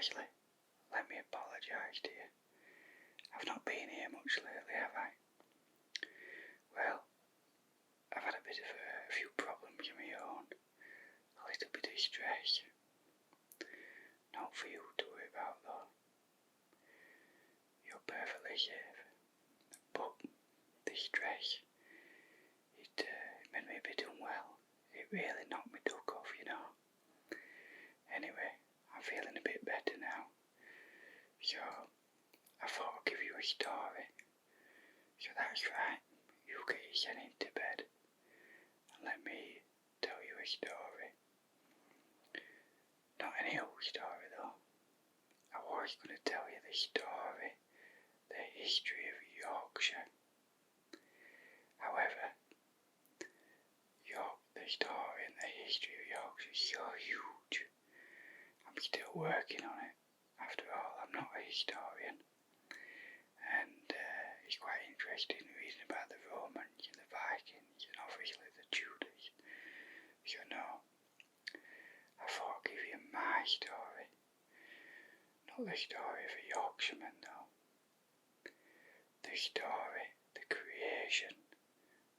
Firstly, let me apologise to you. I've not been here much lately, have I? Well, I've had a bit of a few problems of my own, a little bit of stress. Not for you to worry about though. You're perfectly safe. But the stress, it made me a bit unwell. It really knocked me duck off, you know. Anyway, I'm feeling a bit better now. So, I thought I'd give you a story. So that's right, you get yourself into bed and let me tell you a story. Not any old story though. I was going to tell you the story, the history of Yorkshire. However, the story and the history of Yorkshire is so huge. I'm still working on it. After all, I'm not a historian. And it's quite interesting reading about the Romans and the Vikings and obviously the Tudors. So no, I thought I'd give you my story. Not the story of a Yorkshireman though. The story, the creation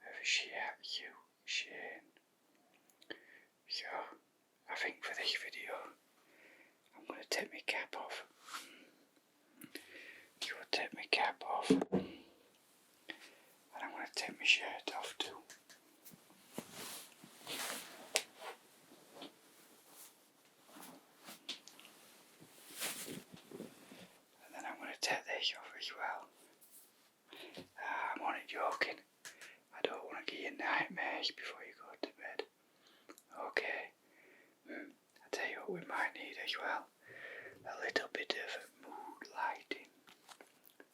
of Shiatsu Shane. So, I think for this video, I'm going to take my cap off. So I'll take my cap off. And I'm going to take my shirt off too. And then I'm going to take this off as well. I'm only joking. I don't want to give you nightmares before you go to bed. Okay. I'll tell you what we might need as well. A little bit of mood lighting.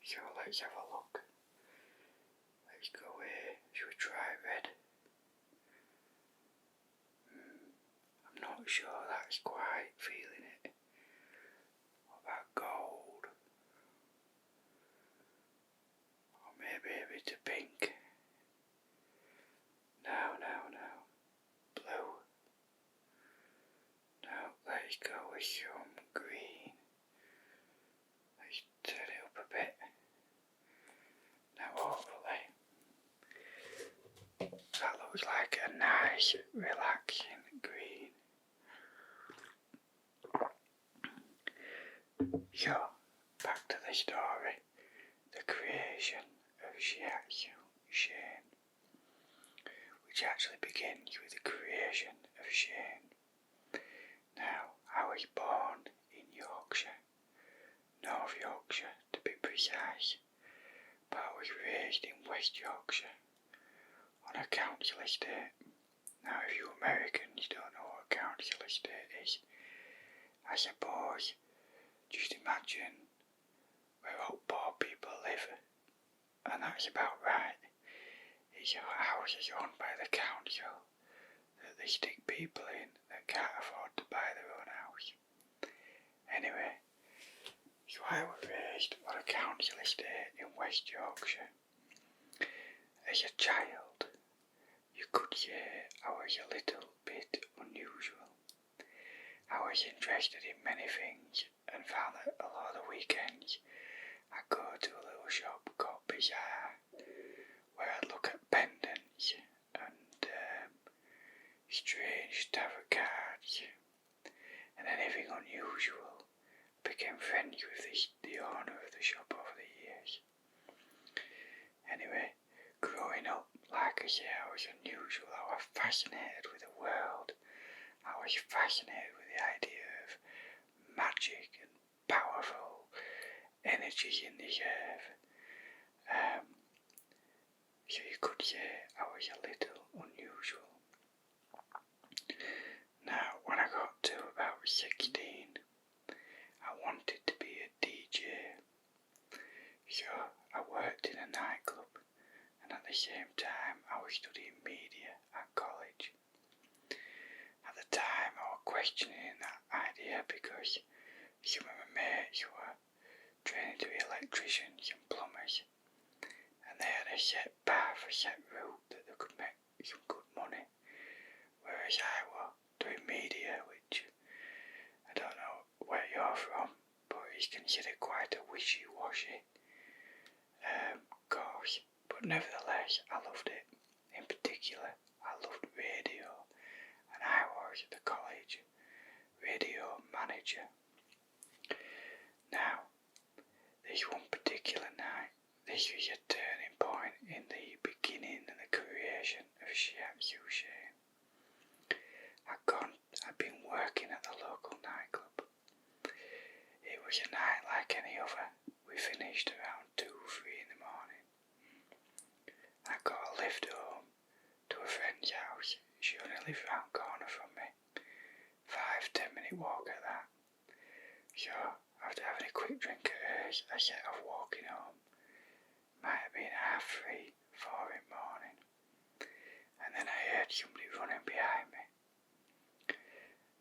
So let's have a look. Let's go here. Should we try red? I'm not sure that's quite feeling it. What about gold? Or maybe a bit of pink? No. Blue. No, let's go with some green. Let's turn it up a bit. Now hopefully that looks like a nice relaxing green. So, back to the story. The creation of Shiatsu Shane, which actually begins with the creation of Shane. Now, I was born in Yorkshire, North Yorkshire to be precise, but I was raised in West Yorkshire on a council estate. Now, if you Americans don't know what a council estate is, I suppose just imagine where all poor people live, and that's about right. It's a house is owned by the council that they stick people in that can't afford to buy their own house. Anyway, so I was raised on a council estate in West Yorkshire. As a child, you could say I was a little bit unusual. I was interested in many things and found that a lot of weekends I'd go to a little shop called Bazaar where I'd look at pendants and strange tarot cards and anything unusual. I became friends with the owner of the shop over the years. Anyway, growing up, like I say, I was unusual. I was fascinated with the world. I was fascinated with the idea of magic and powerful energies in the earth. So you could say I was a little unusual. Now, when I got to about 16, I wanted to be a DJ. So I worked in a nightclub, and at the same time I was studying media at college. At the time I was questioning that idea because some of my mates were training to be electricians and plumbers, and they had a set path, a set route that they could make some good money, whereas I was doing media, which I don't know where you're from, is considered quite a wishy-washy course, but nevertheless I loved it. In particular, I loved radio, and I was the college radio manager. Now, this one particular night, this was a turning point in the beginning and the creation of Shiatsu. I'd been working at the local nightclub. It was a night like any other. We finished around 2, 3 in the morning. I got a lift home to a friend's house. She only lived round the corner from me. 5-10 minute walk at that. So, after having a quick drink at hers, I set off walking home. Might have been 3:30, 4 in the morning. And then I heard somebody running behind me.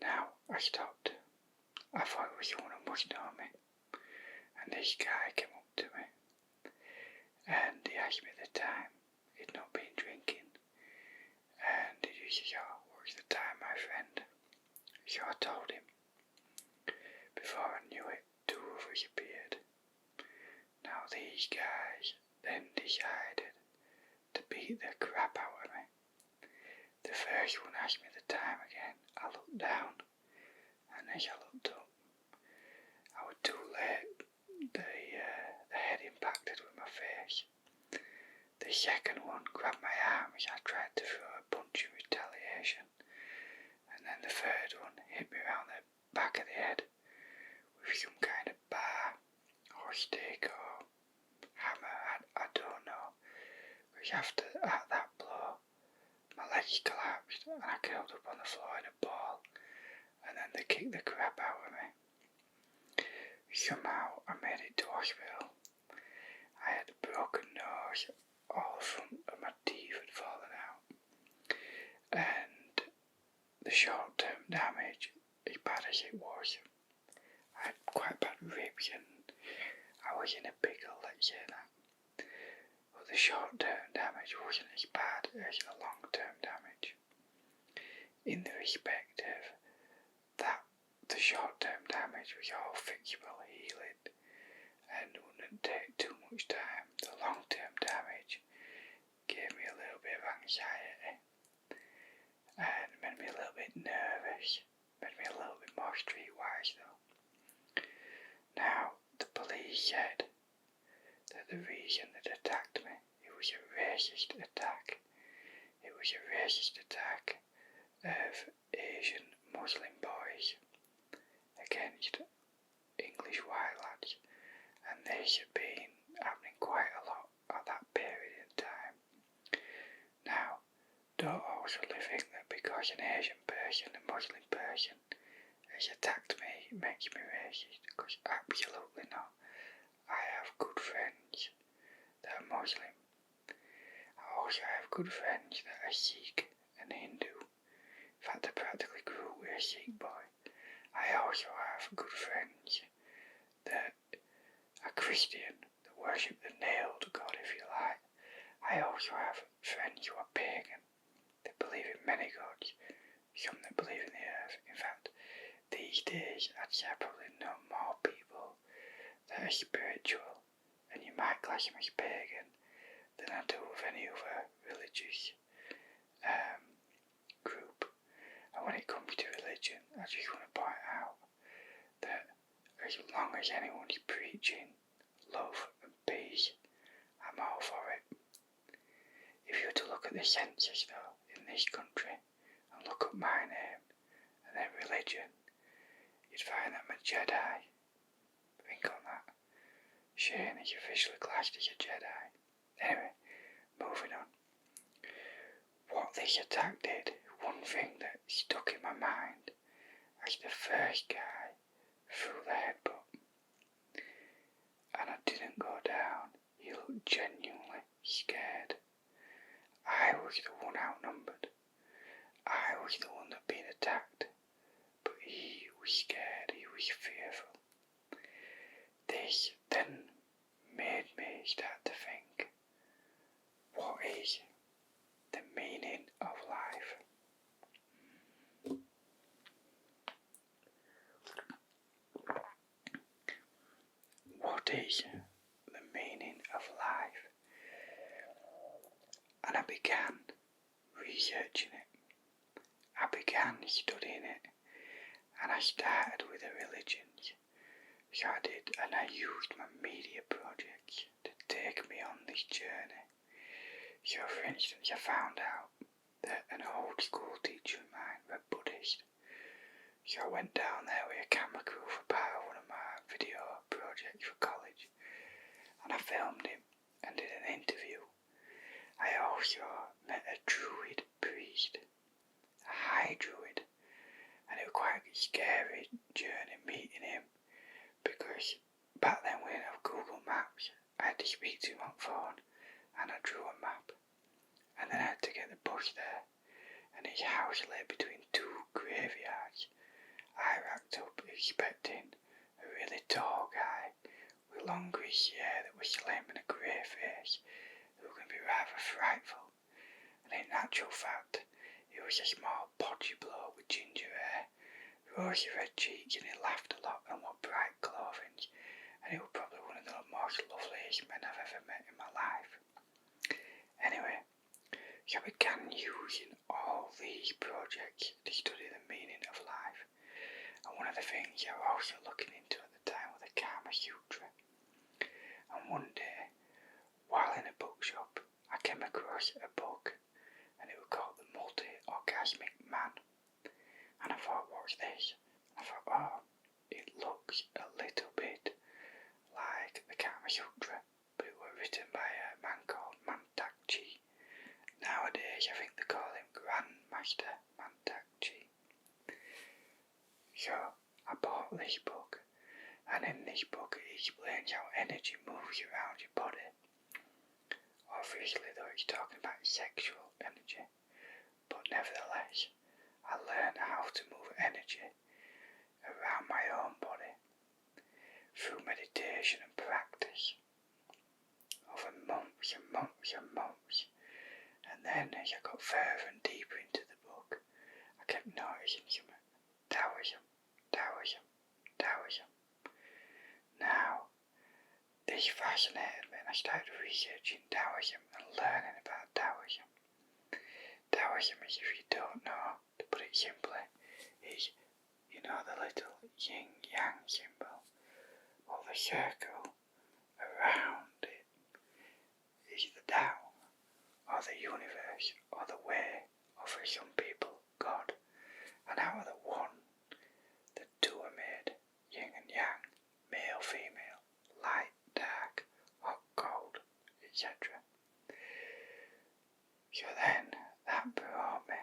Now, I stopped. I thought it was someone who must know me. And this guy came up to me. And he asked me the time. He'd not been drinking. And he said, "Oh, what's the time, my friend?" So I told him. Before I knew it, 2 others appeared. Now these guys then decided to beat the crap out of me. The first one asked me the time again. I looked down, and as I looked up, I was too late. The head impacted with my face. The second one grabbed my arm as I tried to throw a punch in retaliation, and then the third one hit me around the back of the head with some kind of bar or stick or hammer, I don't know, because after that blow, my legs collapsed and I curled up on the floor in a ball, and then they kicked the crap out of me. Somehow I made it to hospital. I had a broken nose, all the front of my teeth had fallen out, and the short-term damage, as bad as it was, I had quite bad ribs and I was in a pickle, let's say that. But the short-term damage wasn't as bad as the long-term damage, in the respect of that the short-term damage was all fixable, healing, and wouldn't take too much time. The long-term damage gave me a little bit of anxiety and made me a little bit nervous, made me a little bit more streetwise though. Now, the police said that the reason they attacked me, it was a racist attack. It was a racist attack of Asian Muslim boys against English white lads, and this had been happening quite a lot at that period in time. Now, don't also think that because an Asian person, a Muslim person, has attacked me, it makes me racist, because absolutely not. I have good friends that are Muslim. I also have good friends that are Sikh and Hindu. In fact, I practically grew up with a Sikh boy. I also have good friends that are Christian, that worship the nailed God, if you like. I also have friends who are pagan. They believe in many gods, some that believe in the earth. In fact, these days, I'd say I probably know more people that are spiritual, and you might class them as pagan, than I do with any other religious group. And when it comes to religion, I just want to point out that as long as anyone's preaching love and peace, I'm all for it. If you were to look at the census though, in this country, and look up my name, and then religion, you'd find that I'm a Jedi. Think on that. Shane is officially classed as a Jedi. Anyway, moving on. What this attack did, one thing that stuck in my mind, as the first guy threw the headbutt, and I didn't go down. He looked genuinely scared. I was the one outnumbered. I was the one that been attacked, but he was scared, he was fearful. This then made me start to think, what is the meaning of life? study the meaning of life, and I began researching it. I began studying it, and I started with the religions. So I did, and I used my media projects to take me on this journey. So for instance, I found out that an old school teacher of mine was Buddhist. So I went down there with a camera crew for part of one of my video projects for college, and I filmed him and did an interview. I also met a druid priest, a high druid, and it was quite a scary journey meeting him, because back then we didn't have Google Maps. I had to speak to him on phone, and I drew a map, and then I had to get the bus there, and his house lay between two graveyards. I racked up expecting a really tall guy with long greasy hair that was slim and a grey face who was going to be rather frightful, and in actual fact he was a small podgy bloke with ginger hair, rosy red cheeks, and he laughed a lot and wore bright clothing, and he was probably one of the most loveliest men I've ever met in my life. Anyway, so I began using all these projects to study the meaning of life, and one of the things I was also looking into at the time was the Kama Sutra. And one day, while in a bookshop, I came across a book, and it was called The Multi-Orgasmic Man. And I thought, what's this? I thought, oh, it looks a little bit like the Kama Sutra, but it was written by a man called Mantak Chi. Nowadays, I think they call him Grandmaster Mantak Chi. So, I bought this book, and in this book it explains how energy moves around your body. Obviously, though, it's talking about sexual energy, but nevertheless, I learned how to move energy around my own body through meditation and practice over months and months and months. And then as I got further and deeper into the book, I kept noticing some Taoism. Now, this fascinated me, and I started researching Taoism and learning about Taoism. Taoism is, if you don't know, to put it simply, is, the little yin-yang symbol, or the circle around it, is the Tao, or the universe, or the way, or for some people, God. And out of the one, the two are made, yin and yang, male, female, light, dark, hot, cold, etc. So then, that brought me.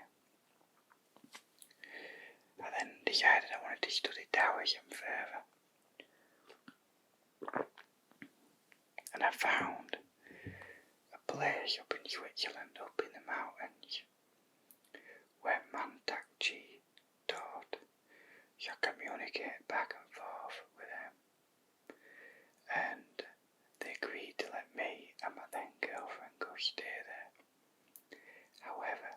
I then decided I wanted to study Taoism further. And I found a place up in Switzerland, up in the mountains, where Mantak Chi taught. So I communicate back and forth with them. And they agreed to let me and my then girlfriend go stay there. However,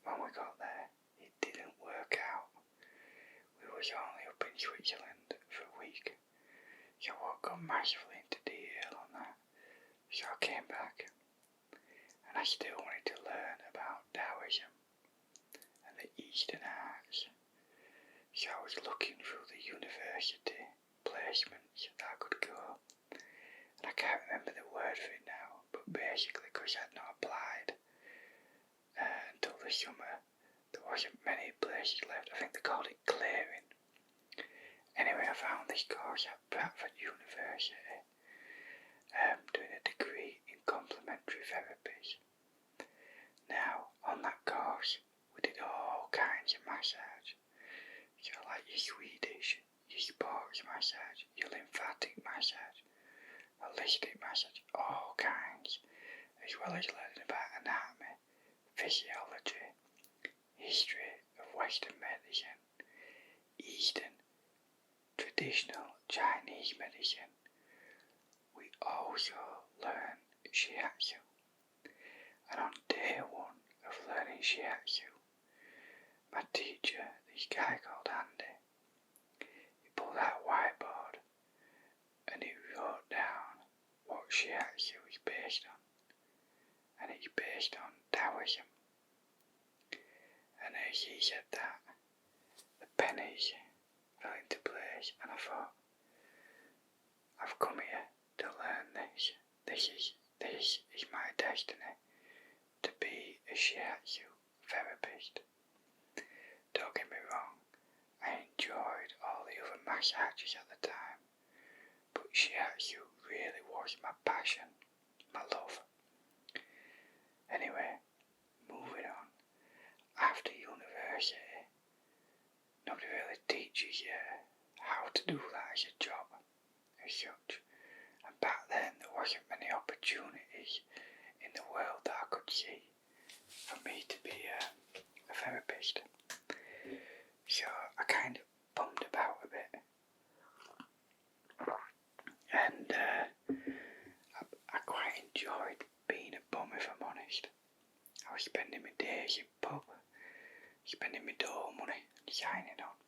when we got there, it didn't work out. We was only up in Switzerland for a week, so I won't go massively into detail on that. So I came back, and I still wanted to learn about Taoism and the Eastern arts. So I was looking through the university placements that I could go, and I can't remember the word for it now, but basically because I had not applied until the summer, there wasn't many places left. I think they called it clearing. Anyway, I found this course at Bradford University, doing a degree in complementary therapies. Now, on that course, we did all kinds of massage. So like your Swedish, your sports massage, your lymphatic massage, holistic massage, all kinds, as well as learning about anatomy, physiology, history of Western medicine, Eastern, traditional Chinese medicine. We also learn Shiatsu. And on day one of learning Shiatsu, my teacher, this guy called Andy, he pulled out a whiteboard and he wrote based on Taoism. And as he said that, the pennies fell into place, and I thought, I've come here to learn this. This is my destiny, to be a Shiatsu therapist. Don't get me wrong, I enjoyed all the other massages at the time, but Shiatsu really was my passion, my love. Anyway, moving on. After university, nobody really teaches you how to do that as a job, as such. And back then, there wasn't many opportunities in the world that I could see for me to be a therapist. So I kind of bummed about a bit. And I quite enjoyed being a bum, if I'm honest. I was spending my days in pub, spending my door money and signing on.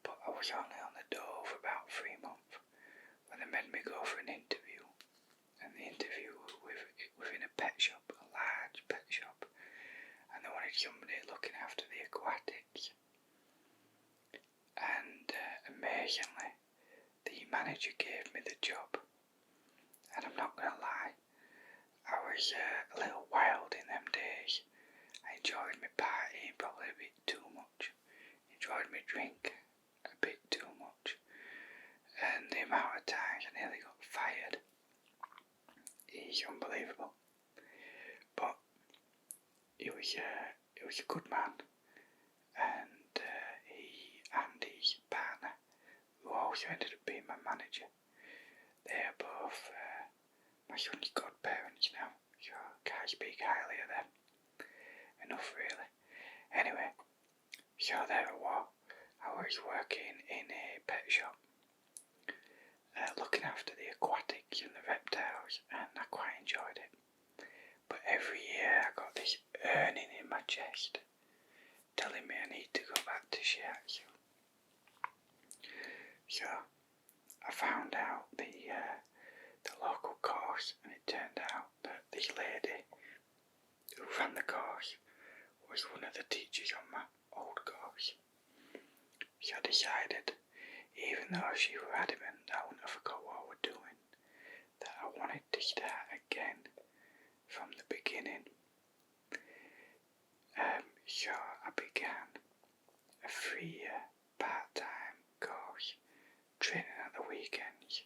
But I was only on the door for about 3 months when they made me go for an interview. And the interview was within a pet shop, a large pet shop. And they wanted somebody looking after the aquatics. And amazingly, the manager gave me the job. And I'm not going to lie, I was a little wild in them days. I enjoyed my partying probably a bit too much. Enjoyed my drink a bit too much. And the amount of times I nearly got fired is unbelievable. But he was a good man. And he and his partner, who also ended up being my manager, they are both my son's godparents now, so I can't speak highly of them enough really. Anyway, so there I was working in a pet shop, looking after the aquatics and the reptiles, and I quite enjoyed it. But every year I got this yearning in my chest, telling me I need to go back to Shiatsu. So I found out the local course, and it turned out that this lady who ran the course was one of the teachers on my old course. So I decided, even though she was adamant that I wouldn't have forgot what I was doing, that I wanted to start again from the beginning. So I began a 3-year part-time course, training at the weekends.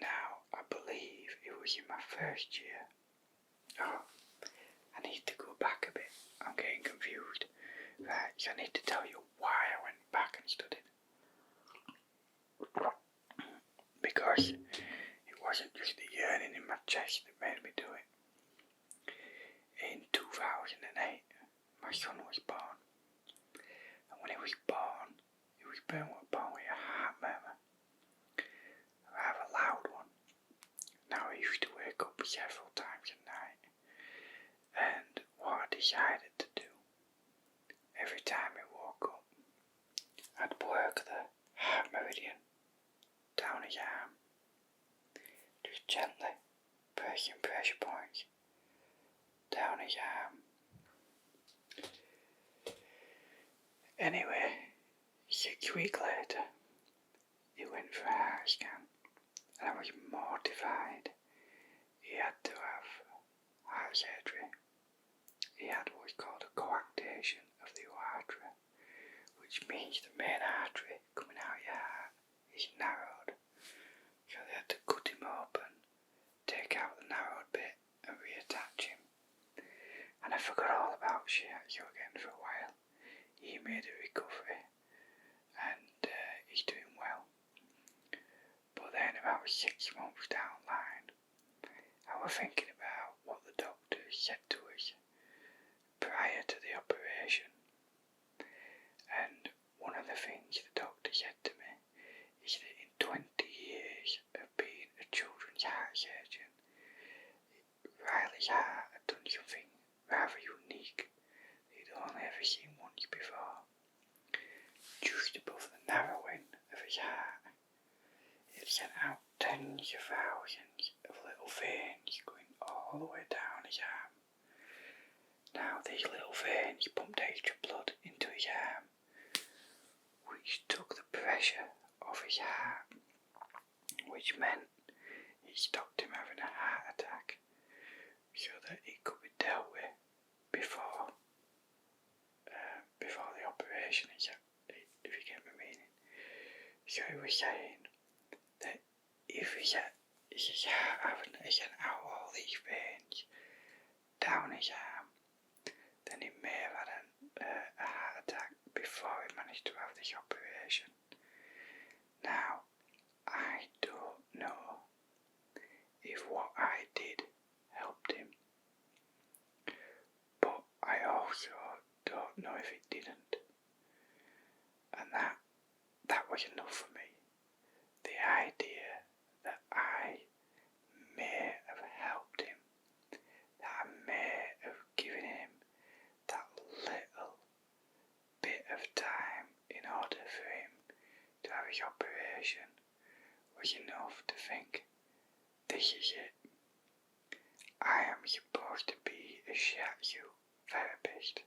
Now, I believe it was in my first year. Oh, I need to go back a bit. I'm getting confused. Right, so I need to tell you why I went back and studied. Because it wasn't just the yearning in my chest that made me do it. In 2008, my son was born. And when he was born born with a heart murmur. A rather loud one. Now I used to wake up several times a night. And what I decided to do, every time I woke up, I'd work the heart meridian down his arm. Just gently pressing pressure points down his arm. Anyway, 6 weeks later, he went for a heart scan, and I was mortified. He had to have heart surgery. He had what's called a coarctation of the artery, which means the main artery coming out of your heart is narrowed. So they had to cut him open, take out the narrowed bit, and reattach him. And I forgot all about Shiatsu again for a while. He made a recovery, and he's doing well. But then about 6 months down the line, I was thinking about what the doctor said to us prior to the operation. And one of the things the doctor said to me is that in 20 years of being a children's heart surgeon, Riley's heart had done something rather unique that he'd only ever seen once before. Just above the narrowing of his heart, it sent out tens of thousands of little veins going all the way down he pumped extra blood into his arm, which took the pressure off his heart, which meant it stopped him having a heart attack, so that it could be dealt with before the operation, if you get my meaning. So he was saying that if his heart having out all these veins down his arm, then he may have had a heart attack before he managed to have this operation. Now, I don't know if what I did helped him, but I also don't know if it didn't. And that was enough for me. The idea that I may have helped him, that I may have given him that little bit of time in order for him to have his operation was enough to think, this is it. I am supposed to be a Shiatsu therapist.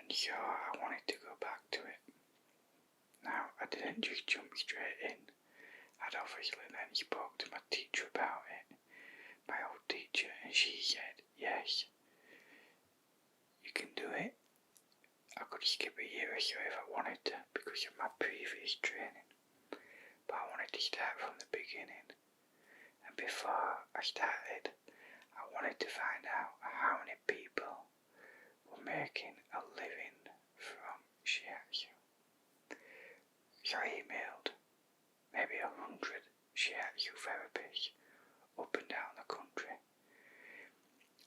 And so I wanted to go back to it. Now, I didn't just jump straight in. I'd obviously then spoke to my teacher about it, my old teacher, and she said, yes, you can do it. I could skip a year or so if I wanted to because of my previous training, but I wanted to start from the beginning. And before I started, I wanted to find out how many people were making a living from Shiatsu. So I emailed maybe 100 Shiatsu therapists up and down the country.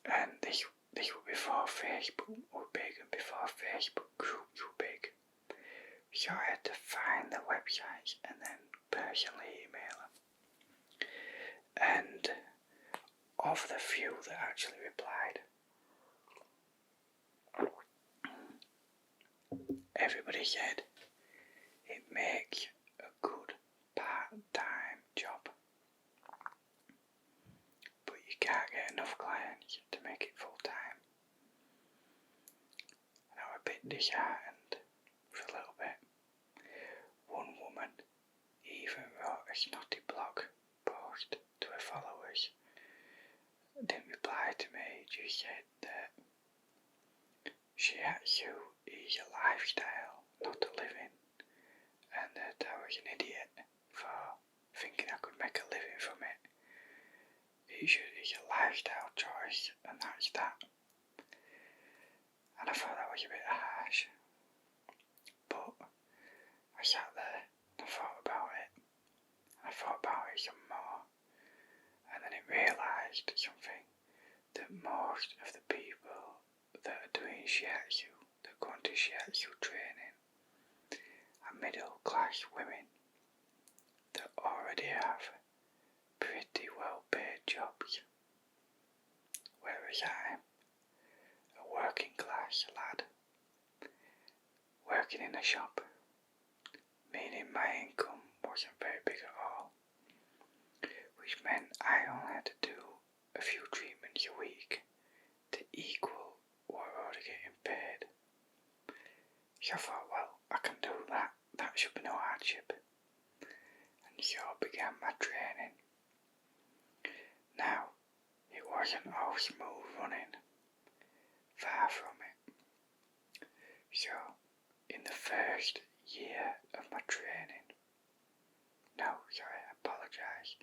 And this was before Facebook were big and before Facebook groups were big. So I had to find the websites and then personally email them. And of the few that actually replied, everybody said it makes a good part-time job, but you can't get enough clients to make it full-time. And I was a bit disheartened for a little bit. One woman even wrote a snotty blog post to her followers. Didn't reply to me, just said that Shiatsu is a lifestyle, not a living, and that I was an idiot for thinking I could make a living from it. It's a lifestyle choice, and that's that. And I thought that was a bit harsh, but I sat there and I thought about it, and I thought about it some more, and then I realised something, that most of the people that are doing Shiatsu, that go into Shiatsu training, are middle class women that already have pretty well paid jobs, whereas I'm a working class lad working in a shop, meaning my income wasn't very big at all, which meant I only had to do a few treatments a week to equal what I was getting paid. So I thought, well, I can do that, that should be no hardship. And so I began my training. Now, it wasn't all smooth running, far from it. So, in the first year of my training, I apologise,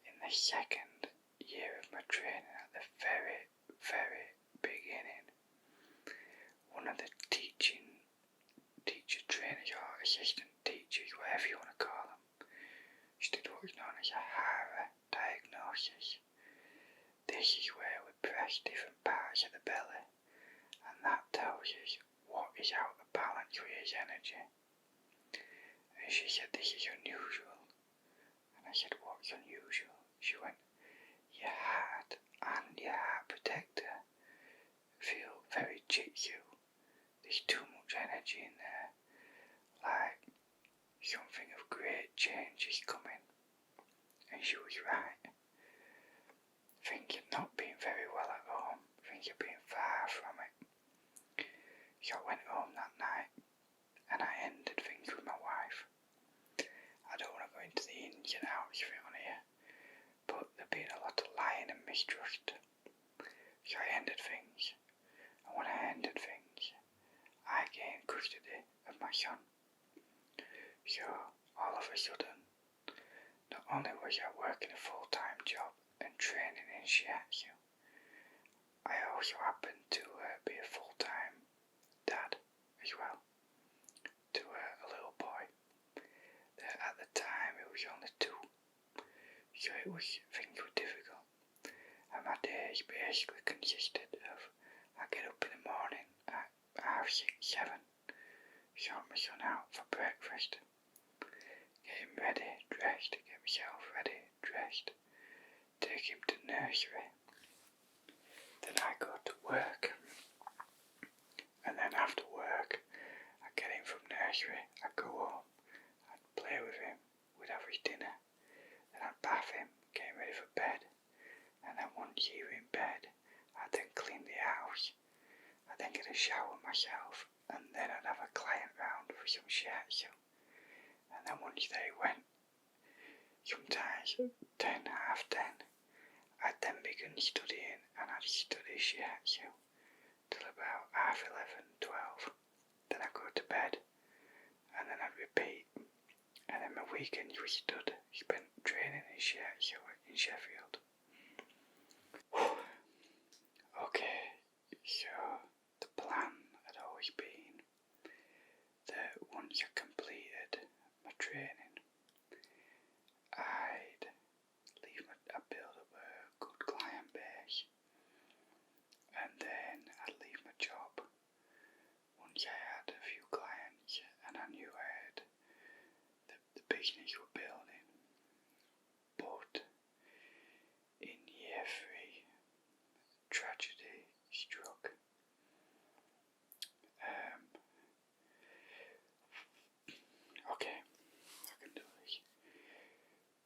in the second year of my training, at the very, very beginning, one of the teacher trainers or assistant teachers, whatever you want to call them, she did what was known as a HARA diagnosis. This is where we press different parts of the belly, and that tells us what is out of balance with his energy. And she said, this is unusual. And I said, what's unusual? She went, your heart and your heart protector feel very jitsu. There's too much energy in there. Like something of great change is coming. And she was right. Think you're not being very well at home. Think you're being far from it. So all of a sudden, not only was I working a full-time job and training in Shiatsu, I also happened to be a full-time dad as well to a little boy. At the time it was only 2, so things were difficult. And my days basically consisted of I get up in the morning at 6, 7, sort my son out for breakfast, get him ready, dressed, get myself ready, dressed, take him to nursery. Then I go to work, and then after work I get him from nursery, I go home, I'd play with him, we'd have his dinner, then I'd bath him, get him ready for bed, and then once he was in bed, I'd then clean the house, I'd then get a shower myself, and then I'd have a client round for some shiatsu, and then once they went, sometimes 10, half 10, I'd then begin studying, and I'd study shiatsu till about half 11, 12, then I'd go to bed, and then I'd repeat, and then my weekends were spent training in shiatsu in Sheffield. Okay, so the plan had always been that once I completed my training, I'd build up a good client base, and then I'd leave my job once I had a few clients and I knew I had the business we're building. But in year 3, tragedy struck. Okay, I can do this.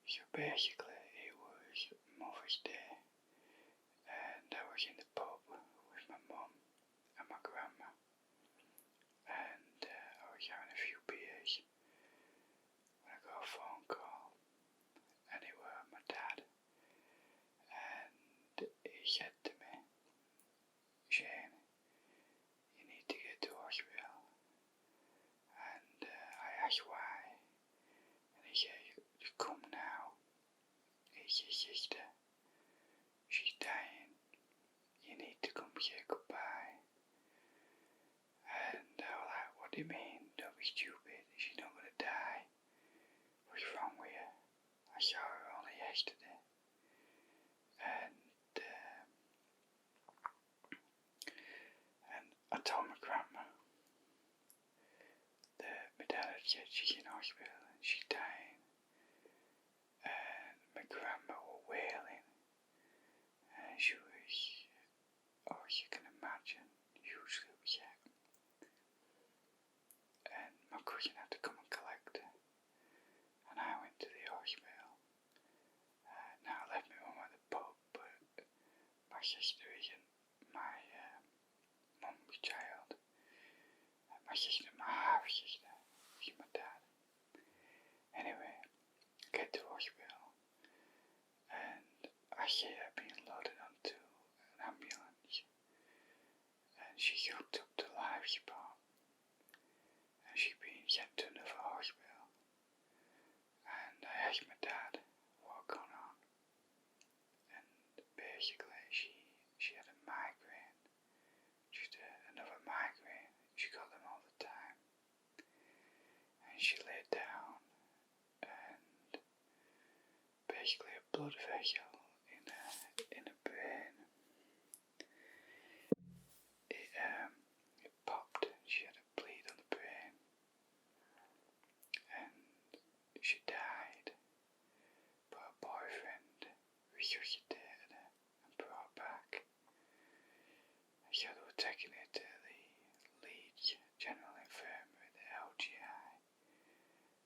So basically it was Mother's Day, and I was in the pub with my mum and my grandma, and I was having a few beers when I got a phone call, and it was my dad, and he said to me, "Shane, you need to get to hospital." And I asked why, and he said, "Come now, it's your sister, she's dying, you need to come say goodbye." And I was like, "What do you mean? Don't be stupid, she's not going to die. What's wrong with her? I saw her only yesterday." And I told my grandma that my dad had said she's in hospital and she's dying, and my grandma was wailing, and she was, as you can imagine, hugely upset. And my cousin had to come and collect her, and I went to the hospital. Now I left my mum at the pub, but my sister isn't my mum's child. My sister, my half sister, she's my dad. Anyway, I get to hospital, and I see her being loaded onto an ambulance, and she's hooked up to life support, and she's being sent to another hospital. And I asked my dad what had gone on, and basically she had a migraine, just another migraine. She got them all the time, and she laid down, and basically a blood vessel in her brain, it popped, and she had a bleed on the brain, and she died. But her boyfriend resuscitated her and brought her back. So they were taking her to the Leeds General Infirmary, the LGI,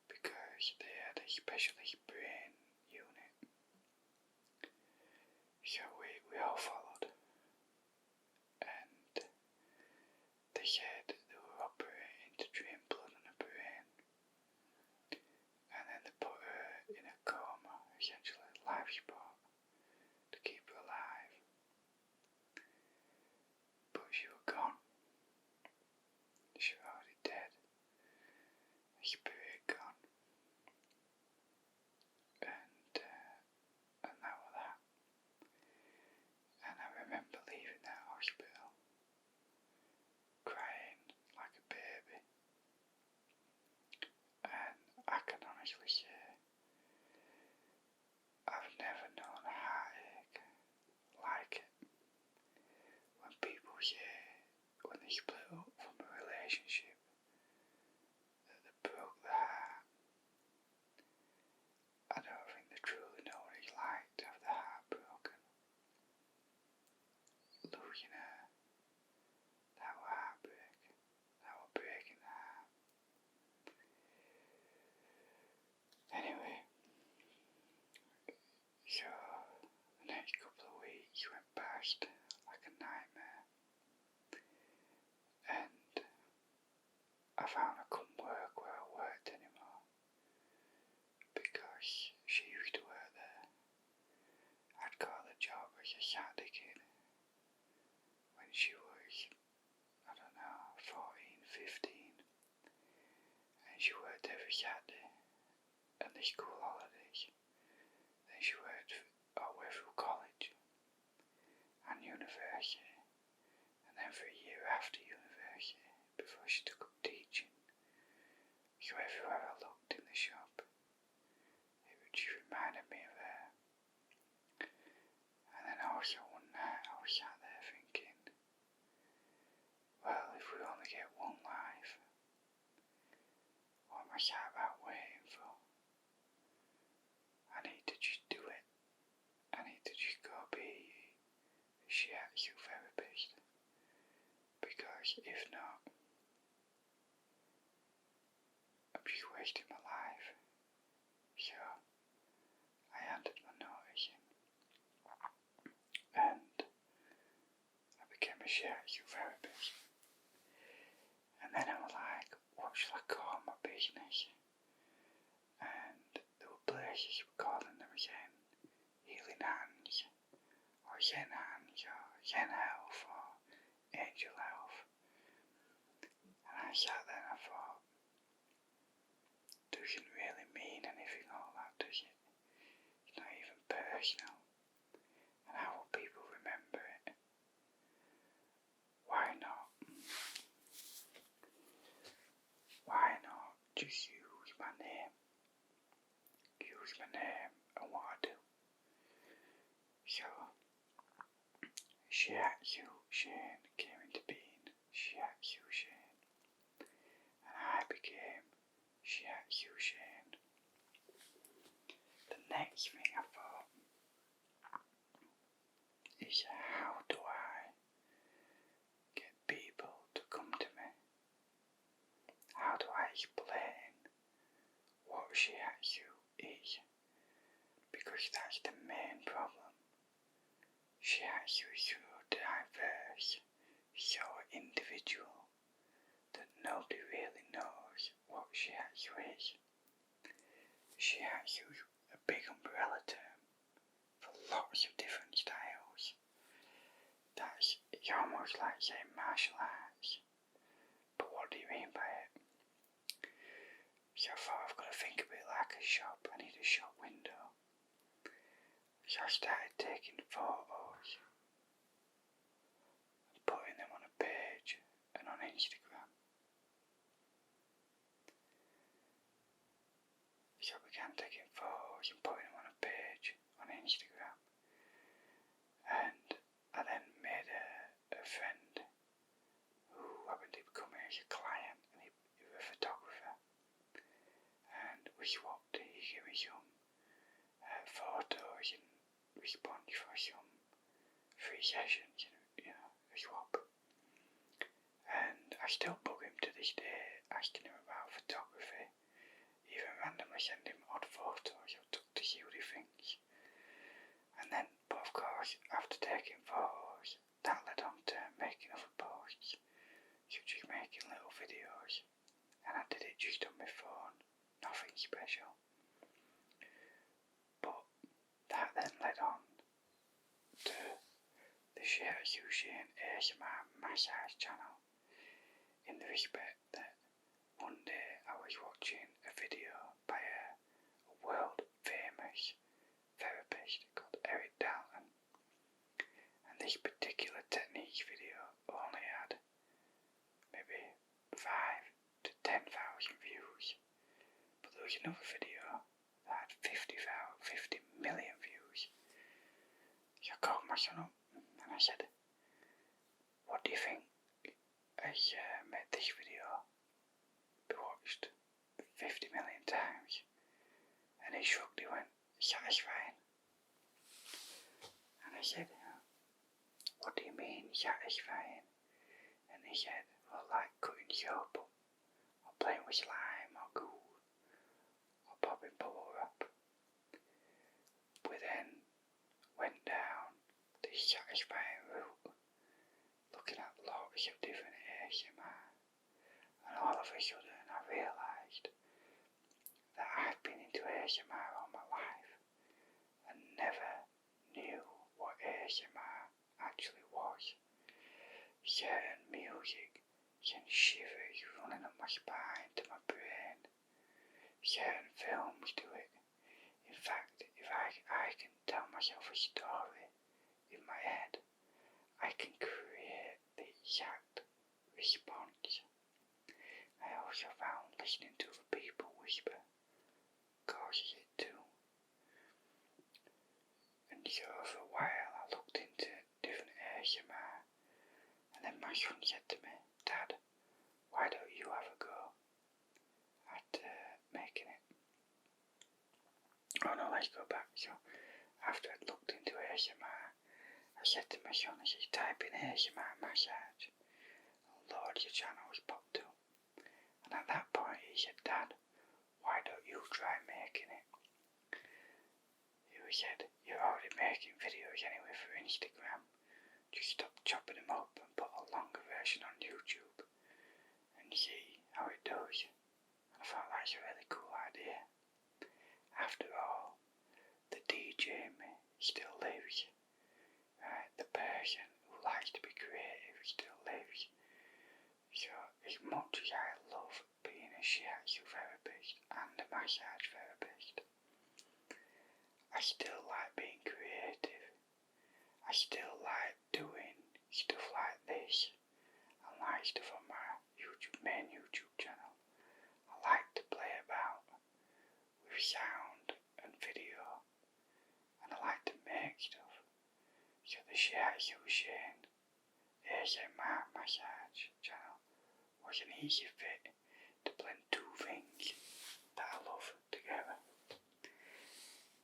because they had a specialist brain unit. So we all followed, and they said they were operating to drain blood on her brain, and then they put her in a coma, essentially life support, to keep her alive. But she was gone. She was already dead. Her spirit gone. and the school holidays. Then she worked all the way through college and university, and then for a year after university before she took up teaching. So everywhere I looked in the shop, it just reminded me of her. And then also one night I was sat there thinking, well, if we only get one life, what am I sat about waiting for? I need to just do it. I need to just go be a Shiatsu therapist. Because if not, I'm just wasting my life. So I handed my notice in, and I became a Shiatsu therapist. And then I was like, what shall I call my business? And there were places were calling them again Healing Hands, or Zen Hands, or Zen Health, or Angel Health. And I sat there and I thought, doesn't really mean anything all that, does it? It's not even personal. And how will people remember it? Why not? Why not just use my name? Use my name and what I do. So, Shiatsu Shane came into being Shiatsu Shane, and I became Shiatsu Shane. The next thing I thought is, how do I get people to come to me? How do I explain what Shiatsu is? Because that's the main problem. Shiatsu is so diverse, so individual, that nobody really knows what Shiatsu is. Shiatsu is a big umbrella term for lots of different styles. It's almost like saying martial arts. But what do you mean by it? So I thought, I've got to think of it like a shop. I need a shop window. So I started taking photos and putting them on a page and on Instagram. So I began taking photos and putting them on a page on Instagram. And I then made a friend who happened to be coming as a client, and he was a photographer. And we swapped. He gave me some photos in response for some free sessions, a swap. And I still bug him to this day, asking him about photography, even randomly send him odd photos I took to see what he thinks. And then, but of course, after taking photos, that led on to making other posts, such as making little videos, and I did it just on my phone, nothing special. But that then led on to the Shiatsu Shane ASMR massage channel, in the respect that one day I was watching a video by a world famous therapist called Eric Dalton, and this particular technique video only had maybe 5 to 10,000 views, but there was another video that had 50 million views. So I called my son up and I said, what do you think has made this video be watched 50 million times? And he shrugged, he went, satisfying. And I said, what do you mean satisfying? And he said, well, like cutting soap, or playing with slime, or goo, or popping bubble wrap. We then went down this satisfying route, looking at lots of different ASMR, and all of a sudden I realised that I've been into ASMR all my life and never knew what ASMR actually was. Certain music sent shivers running up my spine to my brain. certain films do it. In fact, if I can tell myself a story in my head, I can create the exact response. I also found listening to other people whisper causes it too. And so for a while I looked into different ASMR, and then my son said to me, "Dad, why don't you have a go at making it?" Oh no, let's go back. So after I'd looked into ASMR, I said to my son, as he's typing ASMR massage, Lord, your channel was popped up. And at that point he said, "Dad, why don't you try making it?" He said, "You're already making videos anyway for Instagram. Just stop chopping them up and put a longer version on YouTube and see how it does." And I thought that's a really cool idea. After all, the DJ in me still lives. Right? The person who likes to be creative still lives. So as much as I love being a Shiatsu therapist and a massage therapist, I still like being creative. I still like doing stuff like this and like stuff on my main YouTube channel. I like to play about with sound and video, and I like to make stuff. So the Shiatsu Shane ASMR massage channel was an easy fit to blend two things that I love together.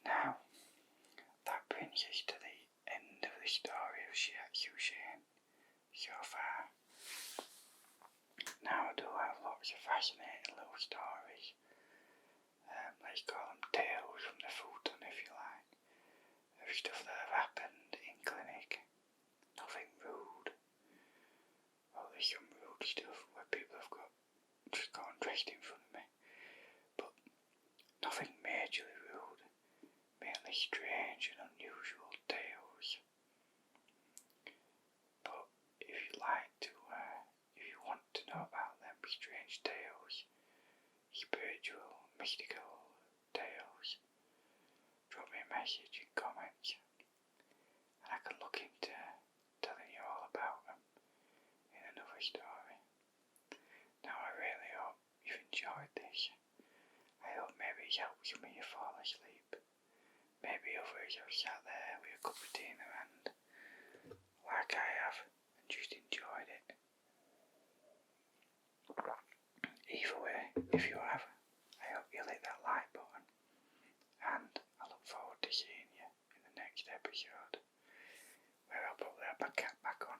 Now, that brings us to the end of the story of Shiatsu Shane so far. Now I do have lots of fascinating little stories. Let's call them tales from the futon if you like. Of stuff that have happened in clinic. Nothing rude. Well, there's some rude stuff where people have just got undressed in front of me. But nothing majorly rude. Mainly strange and unusual tales. But if you like to, if you want to know about them strange tales, spiritual, mystical tales, drop me a message in comments, and I can look into telling you all about them in another story. Now I really hope you've enjoyed this. I hope maybe it's helped some of you fall asleep. Maybe others have sat there with a cup of tea in their hand, like I have, and just enjoyed it. Either way, if you have, I hope you hit that like button, and I look forward to seeing you in the next episode, where I'll probably have my cat back on.